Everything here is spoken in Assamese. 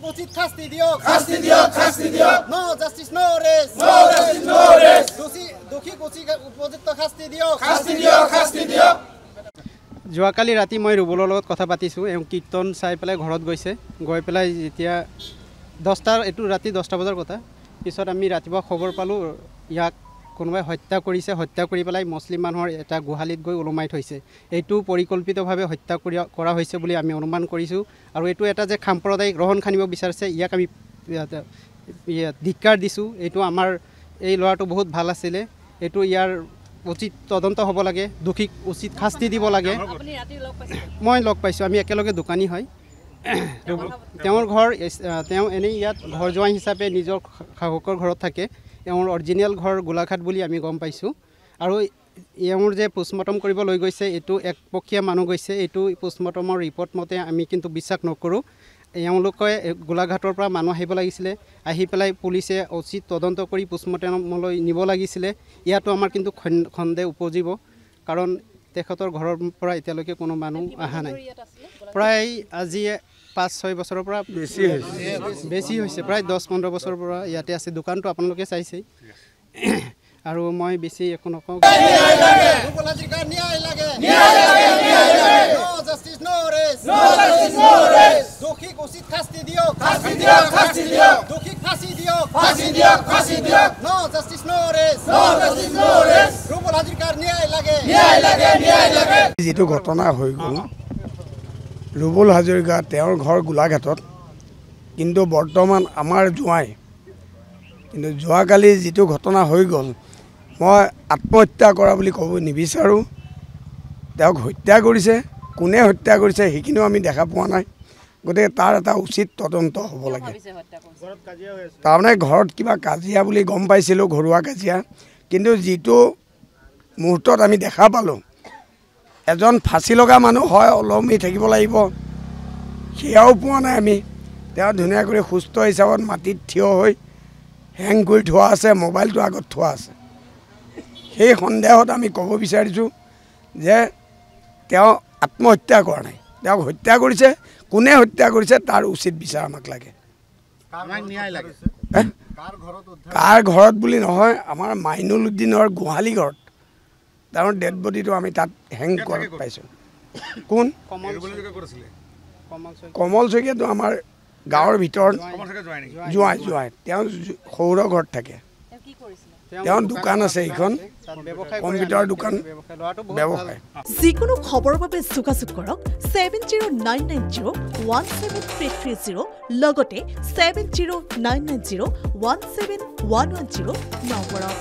উচিত শাস্তি দিয়ক নো জাস্টিস নো ৰেস দোষী উপযুক্ত শাস্তি দিয়ক যোৱাকালি ৰাতি মই ৰুবুলৰ লগত কথা পাতিছোঁ এওঁ কীৰ্তন চাই পেলাই ঘৰত গৈছে গৈ পেলাই যেতিয়া 10টা এইটো ৰাতি 10টা বজাৰ কথা পিছত আমি ৰাতিপুৱা খবৰ পালোঁ ইয়াক কোনোবাই হত্যা কৰিছে হত্যা কৰি পেলাই মুছলিম মানুহৰ এটা গোহালিত গৈ ওলমাই থৈছে এইটো পৰিকল্পিতভাৱে হত্যা কৰা হৈছে বুলি আমি অনুমান কৰিছোঁ আৰু এইটো এটা যে সাম্প্ৰদায়িক ৰহণ খানিব বিচাৰিছে ইয়াক আমি ধিক্কাৰ দিছোঁ এইটো আমাৰ এই ল'ৰাটো বহুত ভাল আছিলে এইটো ইয়াৰ উচিত তদন্ত হ'ব লাগে দোষীক উচিত শাস্তি দিব লাগে মই লগ পাইছোঁ আমি একেলগে দোকানী হয় তেওঁৰ ঘৰ তেওঁ এনেই ইয়াত ঘৰ জোৱাই হিচাপে নিজৰ শাহুকৰ ঘৰত থাকে এওঁৰ অৰিজিনেল ঘৰ গোলাঘাট বুলি আমি গম পাইছোঁ আৰু এওঁৰ যে পোষ্টমৰ্টম কৰিব লৈ গৈছে এইটো একপক্ষীয়া মানুহ গৈছে এইটো পোষ্টমৰ্টমৰ ৰিপৰ্ট মতে আমি কিন্তু বিশ্বাস নকৰোঁ এওঁলোকে গোলাঘাটৰ পৰা মানুহ আহিব লাগিছিলে আহি পেলাই পুলিচে উচিত তদন্ত কৰি পোষ্টমৰ্টমলৈ নিব লাগিছিলে ইয়াতো আমাৰ কিন্তু সন্দেহ উপজিব কাৰণ তেখেতৰ ঘৰৰ পৰা এতিয়ালৈকে কোনো মানুহ অহা নাই প্ৰায় আজি 5-6 বছৰৰ পৰা বেছি হৈছে প্ৰায় 10-15 বছৰৰ পৰা ইয়াতে আছে দোকানটো আপোনালোকে চাইছেই আৰু মই বেছি একো নকওঁ দোষীক উচিত শাস্তি দিয়ক দোষীক ফাঁচি দিয়ক নো জাস্টিস নো ৰেস ৰুবুল হাজৰিকাৰ ন্যায় লাগে যিটো ঘটনা হৈ গ'ল ৰুবুল হাজৰিকা তেওঁৰ ঘৰ গোলাঘাটত কিন্তু বৰ্তমান আমাৰ জোঁৱাই কিন্তু যোৱাকালি যিটো ঘটনা হৈ গ'ল মই আত্মহত্যা কৰা বুলি ক'ব নিবিচাৰোঁ তেওঁক হত্যা কৰিছে কোনে হত্যা কৰিছে সেইখিনিও আমি দেখা পোৱা নাই গতিকে তাৰ এটা উচিত তদন্ত হ'ব লাগে তাৰমানে ঘৰত কিবা কাজিয়া বুলি গম পাইছিলোঁ ঘৰুৱা কাজিয়া কিন্তু যিটো মুহূৰ্তত আমি দেখা পালোঁ এজন ফাঁচি লগা মানুহ হয় ওলমি থাকিব লাগিব সেয়াও পোৱা নাই আমি তেওঁ ধুনীয়া কৰি সুস্থ হিচাপত মাটিত থিয় হৈ হেং কৰি থোৱা আছে মোবাইলটো আগত থোৱা আছে সেই সন্দেহত আমি ক'ব বিচাৰিছোঁ যে তেওঁ আত্মহত্যা কৰা নাই তেওঁক হত্যা কৰিছে কোনে হত্যা কৰিছে তাৰ উচিত বিচাৰ আমাক লাগে কাৰ ঘৰত বুলি নহয় আমাৰ মাইনুল উদ্দিনৰ গোহালি ঘৰত তেওঁৰ ডেড বডিটো আমি তাত হেং কৰা পাইছোঁ কোন কমল শইকীয়াটো আমাৰ গাঁৱৰ ভিতৰত জোঁৱাই তেওঁ সৌৰ ঘৰত থাকে তেওঁৰ দোকান আছে এইখন কম্পিউটাৰ দোকান ব্যৱসায় যিকোনো খবৰৰ বাবে যোগাযোগ কৰক 7099017330 লগতে 7099017110 নম্বৰত